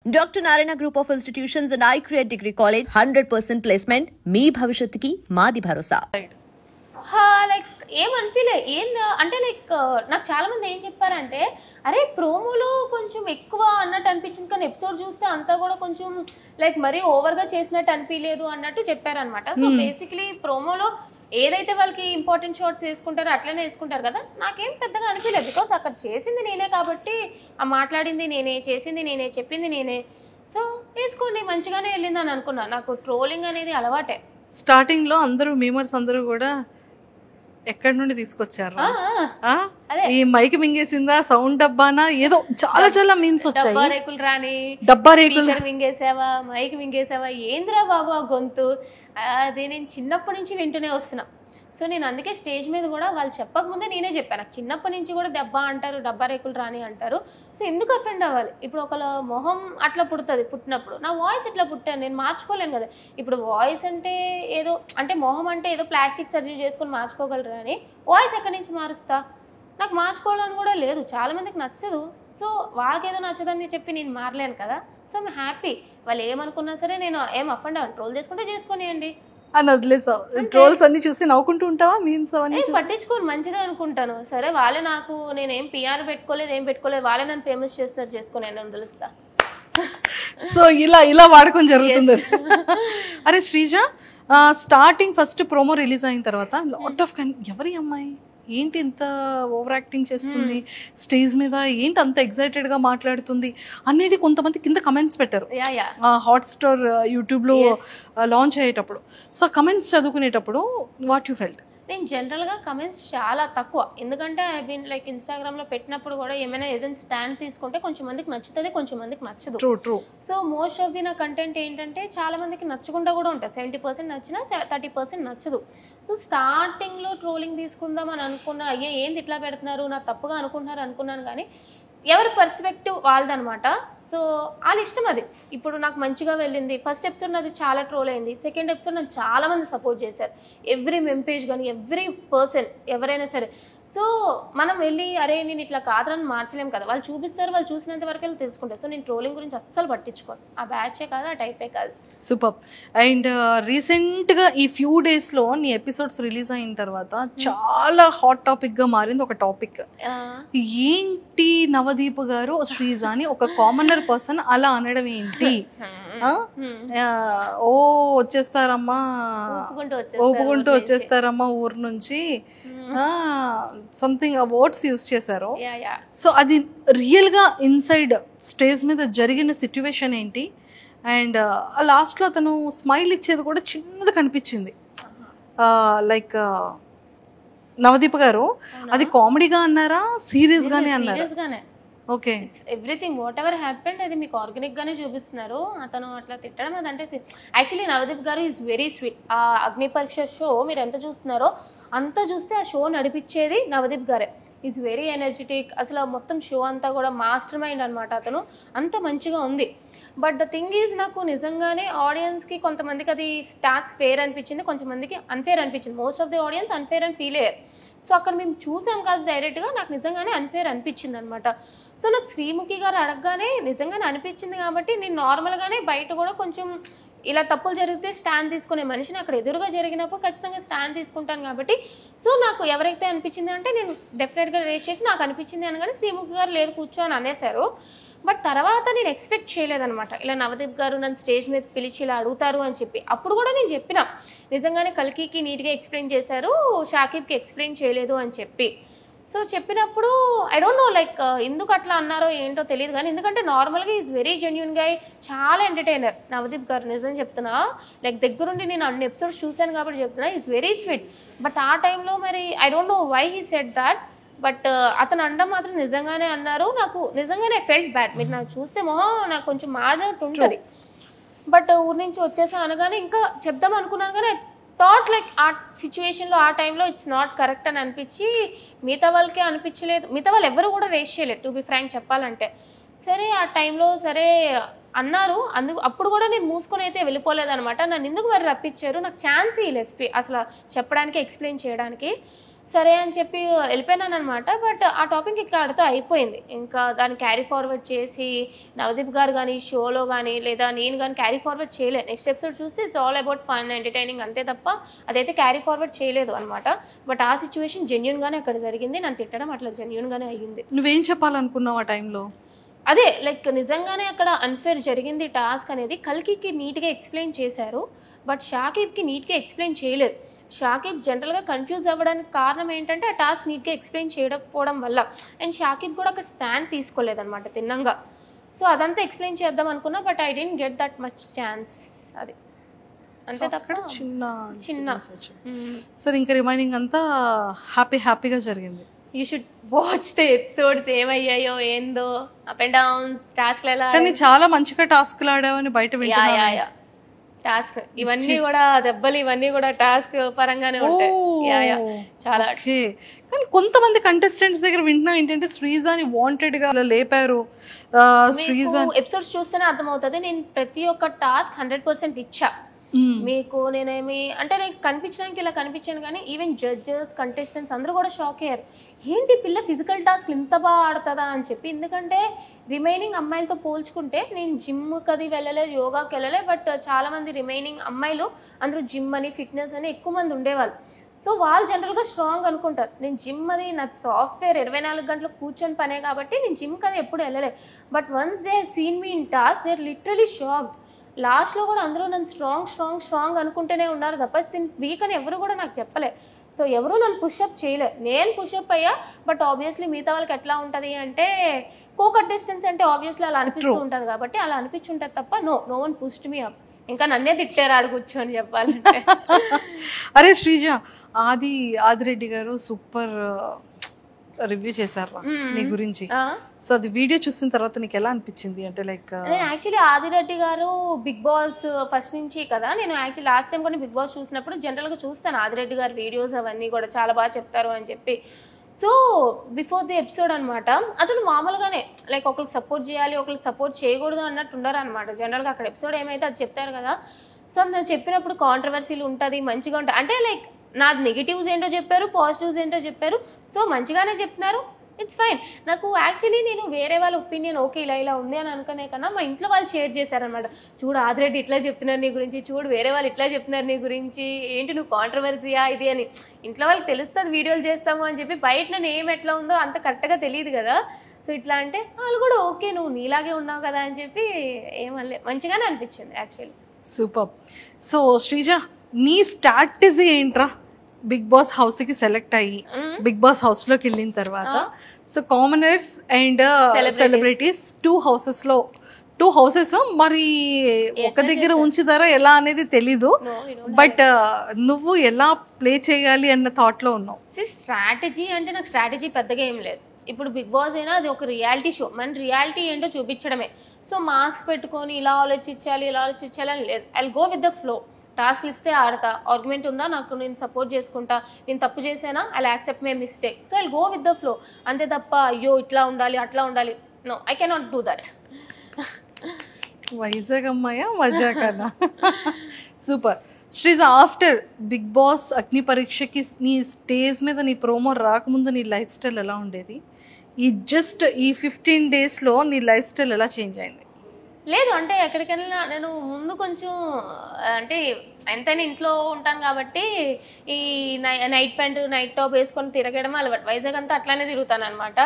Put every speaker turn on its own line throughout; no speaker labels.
Dr. Narayana Group of Institutions and iCreate Degree College, 100% placement. మీ భవిష్యత్తుకి మాది భరోసా.
Like ఏమనిపించలే అంటే like నాకు చాలా మంది ఏం చెప్పారంటే అరే ప్రోమోలో కొంచెం ఎక్కువ అన్నట్టు అనిపించింది కానీ ఎపిసోడ్ చూస్తే అంతా కూడా కొంచెం లైక్ మరీ ఓవర్గా చేసినట్టు అనిపించలేదు అన్నట్టు చెప్పారనమాట. సో బేసిక్లీ ప్రోమోలో ఏదైతే వాళ్ళకి ఇంపార్టెంట్ షార్ట్స్ వేసుకుంటారో అట్లనే వేసుకుంటారు కదా, నాకేం పెద్దగా అనిపించలేదు. బికాస్ అక్కడ చేసింది నేనే కాబట్టి, ఆ మాట్లాడింది నేనే, చేసింది నేనే, చెప్పింది నేనే. సో వేసుకోండి మంచిగానే వెళ్ళిందని అనుకున్నా. నాకు ట్రోలింగ్ అనేది అలవాటే.
స్టార్టింగ్ లో అందరూ మీమర్స్ అందరూ కూడా ఎక్కడి నుండి తీసుకొచ్చారు, ఈ మైక్ మింగేసిందా, సౌండ్ డబ్బానా, ఏదో చాలా చాలా మీమ్స్ వచ్చాయి.
డబ్బా రేకులు రాని,
డబ్బా రేకులు
మింగేసావా, మైక్ మింగేసావా, ఏంద్రా బాబు ఆ గొంతు, అది నేను చిన్నప్పటి నుంచి వింటూనే వస్తున్నా. సో నేను అందుకే స్టేజ్ మీద కూడా వాళ్ళు చెప్పకముందే నేనే చెప్పాను, నాకు చిన్నప్పటి నుంచి కూడా దెబ్బ అంటారు, డబ్బా రేకులు రాని అంటారు. సో ఎందుకు అఫెండ్ అవ్వాలి? ఇప్పుడు ఒకళ్ళ మొహం అట్లా పుడుతుంది, పుట్టినప్పుడు నా వాయిస్ ఎట్లా పుట్టాను, నేను మార్చుకోలేను కదా. ఇప్పుడు వాయిస్ అంటే ఏదో అంటే మొహం అంటే ఏదో ప్లాస్టిక్ సర్జరీ చేసుకొని మార్చుకోగలరు కానీ వాయిస్ ఎక్కడి నుంచి మారుస్తా? నాకు మార్చుకోవాలని కూడా లేదు, చాలా మందికి నచ్చదు. సో వాళ్ళకేదో నచ్చదని చెప్పి నేను మారలేను కదా. సో ఐమ్ హ్యాపీ, వాళ్ళు ఏమనుకున్నా సరే నేను ఏం అఫెండ్ అవ్వను. ట్రోల్ చేసుకుంటే చేసుకునేయండి
అని వదిలేసావు. ట్రోల్స్ అన్ని చూసి నవ్వుకుంటూ ఉంటావా? మీమ్స్ అవన్నీ
పట్టించుకోరు, మంచిదే అనుకుంటాను. సరే వాళ్ళే, నాకు నేనేం పిఆర్ పెట్టుకోలేదు, ఏం పెట్టుకోలేదు, వాళ్ళే నన్ను ఫేమస్ చేస్తున్నారు, చేసుకుని నేను తెలుస్తా.
సో ఇలా వాడకం జరుగుతుంది. అరే Sreeja, starting first promo release అయిన తర్వాత లాట్ ఆఫ్ ఎవరి అమ్మాయి ఏంటి ఇంత ఓవర్ యాక్టింగ్ చేస్తుంది స్టేజ్ మీద, ఏంటి అంత ఎక్సైటెడ్ గా మాట్లాడుతుంది అనేది కొంతమంది కింద కమెంట్స్ పెట్టారు హాట్స్టార్ యూట్యూబ్ లో లాంచ్ అయ్యేటప్పుడు. సో కమెంట్స్ చదువుకునేటప్పుడు వాట్ యు ఫెల్ట్?
నేను జనరల్గా కమెంట్స్ చాలా తక్కువ, ఎందుకంటే ఐ బీన్ లైక్ ఇన్స్టాగ్రామ్లో పెట్టినప్పుడు కూడా ఏదైనా స్టాండ్ తీసుకుంటే కొంచెం మందికి నచ్చుతుంది, కొంచెం మందికి నచ్చదు.
True.
So most of the నా కంటెంట్ ఏంటంటే చాలా మందికి నచ్చకుండా కూడా ఉంటుంది. 70% నచ్చినా 30% నచ్చదు. సో స్టార్టింగ్లో ట్రోలింగ్ తీసుకుందాం అని అనుకున్నా, అయ్యే ఏంది ఇట్లా పెడుతున్నారు, నా తప్పుగా అనుకున్నాను కానీ ఎవరి పర్స్పెక్టివ్ వాళ్ళదనమాట. సో వాళ్ళ ఇష్టం అది. ఇప్పుడు నాకు మంచిగా వెళ్ళింది, ఫస్ట్ ఎపిసోడ్ నాది చాలా ట్రోల్ అయింది, సెకండ్ ఎపిసోడ్ నాకు చాలా మంది సపోర్ట్ చేశారు, ఎవ్రీ మెంపేజ్ కానీ ఎవ్రీ పర్సన్ ఎవరైనా సరే. సో మనం వెళ్ళి అరే నేను ఇట్లా కాదని మార్చలేం కదా, వాళ్ళు చూపిస్తారు, వాళ్ళు చూసినంత వరకు వెళ్ళి తెలుసుకుంటారు. సో నేను ట్రోలింగ్ గురించి అస్సలు పట్టించుకోను, ఆ బ్యాచే కాదు, ఆ టైపే కాదు.
సూపర్. అండ్ రీసెంట్గా ఈ ఫ్యూ డేస్లో నీ ఎపిసోడ్స్ రిలీజ్ అయిన తర్వాత చాలా హాట్ టాపిక్గా మారింది ఒక టాపిక్. ఏంటి నవదీప్ గారు శ్రీజ అని ఒక కామనర్ పర్సన్ అలా అనడం ఏంటి? ఓ వచ్చేస్తారమ్మా, ఒప్పుకుంటూ వచ్చేస్తారమ్మా ఊరు నుంచి, సంథింగ్ వర్డ్స్ యూస్ చేశారు. సో అది రియల్గా ఇన్సైడ్ స్టేజ్ మీద జరిగిన సిచ్యువేషన్ ఏంటి? అండ్ లాస్ట్లో అతను స్మైల్ ఇచ్చేది కూడా చిన్నది కనిపించింది, లైక్ నవదీప్ గారు అది కామెడీగా అన్నారా, సీరియస్గానే అన్నారా? Okay,
everything what ever happened అది మీకు ఆర్గానిక్ గానే చూపిస్తున్నారు. అతను అట్లా తిట్టడం అదంటే యాక్చువల్లీ నవదీప్ గారు ఈజ్ వెరీ స్వీట్. ఆ అగ్ని పరీక్ష షో మీరు ఎంత చూస్తున్నారో అంత చూస్తే ఆ షో నడిపించేది నవదీప్ గారే. ఈజ్ వెరీ ఎనర్జెటిక్, అసలు మొత్తం షో అంతా కూడా మాస్టర్ మైండ్ అనమాట. అతను అంత మంచిగా ఉంది. బట్ ద థింగ్ ఈజ్ నాకు నిజంగానే ఆడియన్స్కి కొంతమందికి అది టాస్క్ ఫేర్ అనిపించింది, కొంతమందికి అన్ఫేర్ అనిపించింది. Most of the audience unfair అని ఫీల్ అయ్యారు. సో అక్కడ మేము చూసాం కాదు డైరెక్ట్గా, నాకు నిజంగానే అన్ఫేర్ అనిపించింది అనమాట. సో నాకు శ్రీముఖి గారు అడగగానే నిజంగానే అనిపించింది కాబట్టి నేను నార్మల్గానే బయట కూడా కొంచెం ఇలా తప్పులు జరిగితే స్టాండ్ తీసుకునే మనిషిని, అక్కడ ఎదురుగా జరిగినప్పుడు ఖచ్చితంగా స్టాండ్ తీసుకుంటాను కాబట్టి. సో నాకు ఎవరైతే అనిపించింది అంటే నేను డెఫినెట్గా రేస్ చేసి నాకు అనిపించింది అనగానే శ్రీముఖి గారు లేదు కూర్చో అని అనేశారు. బట్ తర్వాత నేను ఎక్స్పెక్ట్ చేయలేదనమాట ఇలా నవదీప్ గారు నన్ను స్టేజ్ మీద పిలిచి ఇలా అడుగుతారు అని చెప్పి. అప్పుడు కూడా నేను చెప్పిన నిజంగానే కల్కికి నీట్గా ఎక్స్ప్లెయిన్ చేశారు, షాకిబ్కి ఎక్స్ప్లెయిన్ చేయలేదు అని చెప్పి. సో చెప్పినప్పుడు ఐ డోంట్ నో లైక్ ఎందుకు అట్లా అన్నారో ఏంటో తెలియదు కానీ, ఎందుకంటే నార్మల్గా ఈజ్ వెరీ జెన్యూన్ గా, చాలా ఎంటర్టైనర్ నవదీప్ గారు. నిజం చెప్తున్నా, లైక్ దగ్గరుండి నేను అన్ని ఎపిసోడ్స్ చూశాను కాబట్టి చెప్తున్నా, ఈజ్ వెరీ స్వీట్. బట్ ఆ టైంలో మరి I don't know why he said that. But అతను అనడం మాత్రం నిజంగానే అన్నారు. నాకు నిజంగానే ఫెల్ట్ బ్యాడ్. మీరు నాకు చూస్తే మొహం నాకు కొంచెం మాడినట్టు ఉంటుంది. బట్ ఊరి నుంచి వచ్చేసా అనగానే ఇంకా చెప్దాం అనుకున్నాను కానీ థాట్ లైక్ ఆ సిచ్యువేషన్లో ఆ టైంలో ఇట్స్ నాట్ కరెక్ట్ అని అనిపించి మిగతా వాళ్ళకే అనిపించలేదు. మిగతా వాళ్ళు ఎవరు కూడా రేస్ చేయలేదు టు బి ఫ్రాంక్ చెప్పాలంటే. సరే ఆ టైంలో సరే అన్నారు. అప్పుడు కూడా నేను మూసుకొని అయితే వెళ్ళిపోలేదనమాట. నన్ను ఎందుకు మరి రప్పించారు, నాకు ఛాన్స్ ఇవ్వలేదు అసలు చెప్పడానికి, ఎక్స్ప్లెయిన్ చేయడానికి. సరే అని చెప్పి వెళ్ళిపోయినాను అనమాట. బట్ ఆ టాపిక్ ఇక్కడితో అయిపోయింది. ఇంకా దాన్ని క్యారీ ఫార్వర్డ్ చేసి నవదీప్ గారు కానీ షోలో కానీ లేదా నేను కానీ క్యారీ ఫార్వర్డ్ చేయలేదు. నెక్స్ట్ ఎపిసోడ్ చూస్తే it's all about fun entertaining అంతే తప్ప అదైతే క్యారీ ఫార్వర్డ్ చేయలేదు అనమాట. బట్ ఆ సిచ్యువేషన్ జెన్యూన్గానే అక్కడ జరిగింది. నన్ను తిట్టడం అట్లా జెన్యూన్గానే అయ్యింది.
నువ్వేం చెప్పాలనుకున్నావు ఆ టైంలో?
అదే లైక్ నిజంగానే అక్కడ అన్ఫేర్ జరిగింది టాస్క్ అనేది. కల్కికి నీట్గా ఎక్స్ప్లెయిన్ చేశారు, బట్ షాకిబ్కి నీట్గా ఎక్స్ప్లెయిన్ చేయలేదు. షాకిబ్ జనరల్గా కన్ఫ్యూజ్ అవ్వడానికి కారణం ఏంటంటే ఆ టాస్క్ నీట్గా ఎక్స్ప్లెయిన్ చేయకపోవడం వల్ల. అండ్ షాకిబ్ కూడా ఒక స్టాండ్ తీసుకోలేదన్నమాట తిన్నంగా. సో అదంతా ఎక్స్ప్లెయిన్ చేద్దాం అనుకున్నా, but I didn't get that much chance. అది అంతే తప్ప చిన్న.
సో ఇంకా రిమైనింగ్ అంతా హ్యాపీగా జరిగింది.
You should watch the episodes, ఏమయ్యాయో ఏందో, అప్ అండ్ డౌన్స్, టాస్క్ ఎలా.
కానీ చాలా మంచిగా టాస్క్లు ఆడావని బయట వింటున్నా.
టాస్క్ ఇవన్నీ కూడా దెబ్బలు, ఇవన్నీ కూడా టాస్క్ పరంగానే ఉంటాయి. చాలా.
కానీ కొంతమంది కంటెస్టెంట్స్ దగ్గర వింటున్నా ఏంటంటే శ్రీజాని వాంటెడ్ గా లేపారు. శ్రీజా
ఎపిసోడ్స్ చూస్తేనే అర్థమవుతుంది. నేను ప్రతి ఒక్క టాస్క్ 100% ఇచ్చా మీకు. నేనేమి అంటే నేను కనిపించడానికి ఇలా కనిపించాను, కానీ ఈవెన్ జడ్జెస్, కంటెస్టెంట్స్ అందరూ కూడా షాక్ అయ్యారు. ఏంటి పిల్ల ఫిజికల్ టాస్క్ ఇంత బాగా ఆడుతుందా అని చెప్పి. ఎందుకంటే రిమైనింగ్ అమ్మాయిలతో పోల్చుకుంటే నేను జిమ్కి అది వెళ్ళలేదు, యోగాకి వెళ్ళలేదు. బట్ చాలామంది రిమైనింగ్ అమ్మాయిలు అందరూ జిమ్ అని, ఫిట్నెస్ అని ఎక్కువ మంది ఉండేవాళ్ళు. సో వాళ్ళు జనరల్గా స్ట్రాంగ్ అనుకుంటారు. నేను జిమ్ అది నా సాఫ్ట్వేర్ 24 గంటలు కూర్చొని పనే కాబట్టి నేను జిమ్కి అది ఎప్పుడు వెళ్ళలేదు. But once they seen me in task they are literally shocked. లాస్ట్లో కూడా అందరూ నన్ను స్ట్రాంగ్ అనుకుంటూనే ఉన్నారు తప్ప వీక్ అని ఎవరు కూడా నాకు చెప్పలే. సో ఎవరు నన్ను పుషప్ చేయలే, నేను పుషప్ అయ్యా. బట్ ఆబ్వియస్లీ మిగతా వాళ్ళకి ఎట్లా ఉంటుంది అంటే కో కంటెస్టెంట్స్ అంటే ఆబ్వియస్లీ అలా అనిపిస్తూ ఉంటుంది కాబట్టి అలా అనిపించుంటుంది తప్ప no one pushed me up. ఇంకా నన్నే తిట్టారు ఆడు కూర్చొని చెప్పాలంటే.
అరే శ్రీజ, ఆదిరెడ్డి గారు సూపర్ రివ్యూ చేశారు నీ గురించి. సో అది వీడియో చూసిన తర్వాత నీకు ఎలా అనిపించింది? అంటే లైక్
యాక్చువల్లీ ఆదిరెడ్డి గారు బిగ్ బాస్ ఫస్ట్ నుంచి కదా, నేను యాక్చువల్లీ లాస్ట్ టైం కూడా బిగ్ బాస్ చూసినప్పుడు జనరల్గా చూస్తాను ఆదిరెడ్డి గారి వీడియోస్, అవన్నీ కూడా చాలా బాగా చెప్తారు అని చెప్పి. సో బిఫోర్ ది ఎపిసోడ్ అనమాట అతను మామూలుగానే లైక్ ఒకరికి సపోర్ట్ చేయాలి, ఒకరికి సపోర్ట్ చేయకూడదు అన్నట్టు ఉండరు అనమాట. జనరల్గా అక్కడ ఎపిసోడ్ ఏమైతే అది చెప్తారు కదా. సో నేను చెప్పినప్పుడు కాంట్రవర్సీలు ఉంటుంది, మంచిగా ఉంటుంది. అంటే లైక్ నాది నెగిటివ్స్ ఏంటో చెప్పారు, పాజిటివ్స్ ఏంటో చెప్పారు. సో మంచిగానే చెప్తున్నారు, ఇట్స్ ఫైన్. నాకు యాక్చువల్లీ నేను వేరే వాళ్ళ ఒపీనియన్ ఓకే ఇలా ఉంది అని అనుకునే కన్నా మా ఇంట్లో వాళ్ళు షేర్ చేశారనమాట. చూడు ఆదిరెడ్డి ఇట్లా చెప్తున్నారు నీ గురించి, చూడు వేరే వాళ్ళు ఇట్లా చెప్తున్నారు నీ గురించి, ఏంటి నువ్వు కాంట్రవర్సీయా ఇది అని. ఇంట్లో వాళ్ళకి తెలుస్తుంది వీడియోలు చేస్తాము అని చెప్పి, బయట నన్ను ఏం ఎట్లా ఉందో అంత కరెక్ట్గా తెలియదు కదా. సో ఇట్లా అంటే వాళ్ళు కూడా ఓకే నువ్వు నీలాగే ఉన్నావు కదా అని చెప్పి ఏమనలే, మంచిగానే అనిపించింది యాక్చువల్లీ.
సూపర్. సో శ్రీజ, నీ స్ట్రాటజీ ఏంట్రా బిగ్ బాస్ హౌస్ కి సెలెక్ట్ అయ్యి బిగ్ బాస్ హౌస్ లోకి వెళ్ళిన తర్వాత? So commoners and celebrities two houses మరి ఒక దగ్గర ఉంచుతారా ఎలా అనేది తెలీదు. బట్ నువ్వు ఎలా ప్లే చేయాలి అన్న థాట్ లో ఉన్నావు.
స్ట్రాటజీ అంటే నాకు స్ట్రాటజీ పెద్దగా ఏం లేదు. ఇప్పుడు బిగ్ బాస్ అయినా అది ఒక రియాలిటీ షో, మన రియాలిటీ ఏంటో చూపించడమే. సో మాస్క్ పెట్టుకొని ఇలా ఆలోచించాలి అని లేదు. I will go with the flow. Task ఇస్తే ఆడతా, ఆర్గ్యుమెంట్ ఉందా నాకు నేను సపోర్ట్ చేసుకుంటా, నేను తప్పు చేసానా I accept my mistake. So I go with the flow అంతే తప్ప అయ్యో ఇట్లా ఉండాలి అట్లా ఉండాలి, no I cannot do that.
Vizag అమ్మాయా మజాకనా? Super. Sreeja, after Bigg Boss అగ్ని పరీక్షకి నీ స్టేజ్ మీద నీ ప్రోమో రాకముందు నీ లైఫ్ స్టైల్ ఎలా ఉండేది? ఈ 15 daysలో నీ లైఫ్ స్టైల్ ఎలా చేంజ్ అయింది?
లేదు అంటే ఎక్కడికైనా నేను ముందు కొంచెం అంటే ఎంతైనా ఇంట్లో ఉంటాను కాబట్టి ఈ నైట్ ప్యాంట్ నైట్ టాప్ వేసుకొని తిరగడం అలవాటు. వైజాగ్ అంతా అట్లానే తిరుగుతాను అనమాట.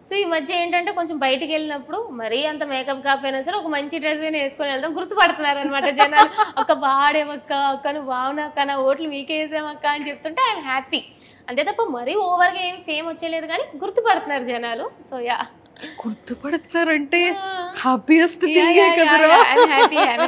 సో ఈ మధ్య ఏంటంటే కొంచెం బయటికి వెళ్ళినప్పుడు మరీ అంత మేకప్ కాకపోయినా సరే ఒక మంచి డ్రెస్ వేసుకొని వెళ్దాం, గుర్తుపడుతున్నారు అనమాట జనాలు. ఒక బాడేమక్క అక్క, నువ్వు బాగున్నాక నా ఓట్లు మీకే వేసామక్క అని చెప్తుంటే ఐఎమ్ హ్యాపీ. అంతే తప్ప మరీ ఓవర్గా ఏం ఫేమ్ వచ్చేలేదు కానీ గుర్తుపడుతున్నారు జనాలు. సో యా,
గుర్తుపడుతున్నారంటే హ్యాపీయెస్ట్ థింగ్ కదరా.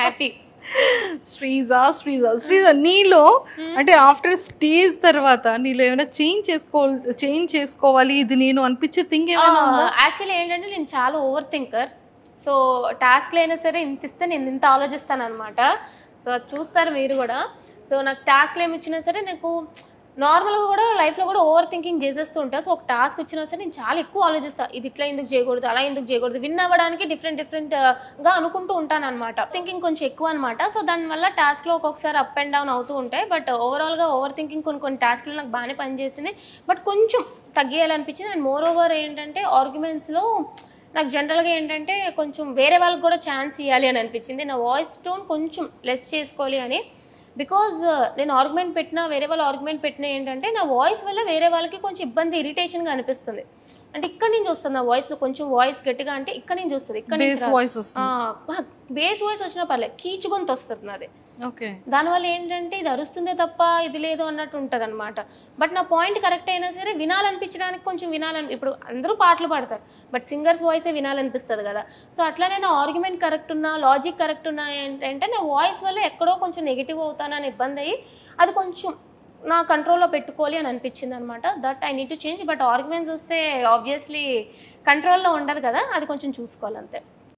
హ్యాపీ.
శ్రీజ, నీలో అంటే ఆఫ్టర్ స్టేజ్ తర్వాత నీలో ఏమైనా చేంజ్ చేసుకోవాలి ఇది నేను అనిపించే థింగ్ ఏమైనా?
యాక్చువల్లీ ఏంటంటే నేను చాలా ఓవర్ థింకర్. సో టాస్క్లు అయినా సరే ఇంత ఇస్తే నేను ఇంత ఆలోచిస్తాను అనమాట. సో చూస్తారు మీరు కూడా. సో నాకు టాస్క్లు ఏమి ఇచ్చినా సరే నాకు నార్మల్గా కూడా లైఫ్లో కూడా ఓవర్ థింకింగ్ చేసేస్తూ ఉంటా. సో ఒక టాస్క్ వచ్చినా సరే నేను చాలా ఎక్కువ ఆలోచిస్తాను, ఇది ఇట్లా ఎందుకు చేయకూడదు, అలా ఎందుకు చేయకూడదు, విన్ అవ్వడానికి డిఫరెంట్గా అనుకుంటూ ఉంటాను అనమాట. థింకింగ్ కొంచెం ఎక్కువ అనమాట. సో దానివల్ల టాస్క్లో ఒక్కొక్కసారి అప్ అండ్ డౌన్ అవుతూ ఉంటాయి. బట్ ఓవరాల్గా ఓవర్ థింకింగ్ కొన్ని టాస్క్లు నాకు బాగానే పనిచేసింది, బట్ కొంచెం తగ్గేయాలనిపించింది. అండ్ మోర్ ఓవర్ ఏంటంటే ఆర్గ్యుమెంట్స్లో నాకు జనరల్గా ఏంటంటే కొంచెం వేరే వాళ్ళకి కూడా ఛాన్స్ ఇవ్వాలి అని అనిపించింది. నా వాయిస్ టోన్ కొంచెం లెస్ చేసుకోవాలి అని. బికాజ్ నేను ఆర్గ్యుమెంట్ పెట్టినా, వేరే వాళ్ళు ఆర్గ్యుమెంట్ పెట్టినా ఏంటంటే నా వాయిస్ వల్ల వేరే వాళ్ళకి కొంచెం ఇబ్బంది, ఇరిటేషన్గా అనిపిస్తుంది. అంటే ఇక్కడ నుంచి వస్తుంది నా వాయిస్, కొంచెం వాయిస్ గట్టిగా అంటే ఇక్కడ నుంచి వస్తుంది, ఇక్కడ నుంచి బేస్ వాయిస్ వచ్చినా పర్లేదు, కీచు గొంతు వస్తుంది నాది.
ఓకే,
దానివల్ల ఏంటంటే ఇది అరుస్తుందే తప్ప ఇది లేదు అన్నట్టు ఉంటుంది అనమాట. బట్ నా పాయింట్ కరెక్ట్ అయినా సరే వినాలనిపించడానికి కొంచెం ఇప్పుడు అందరూ పాటలు పాడతారు, బట్ సింగర్స్ వాయిసే వినాలనిపిస్తుంది కదా. సో అట్లానే నా ఆర్గ్యుమెంట్ కరెక్ట్ ఉన్నా, లాజిక్ కరెక్ట్ ఉన్నా ఏంటంటే నా వాయిస్ వల్ల ఎక్కడో కొంచెం నెగిటివ్ అవుతానని ఇబ్బంది అయ్యి అది కొంచెం నా కంట్రోల్లో పెట్టుకోవాలి అని అనిపించింది అనమాట. That I need to change. But arguments వస్తే ఆబ్వియస్లీ కంట్రోల్లో ఉండదు కదా, అది కొంచెం చూసుకోవాలి అంతే.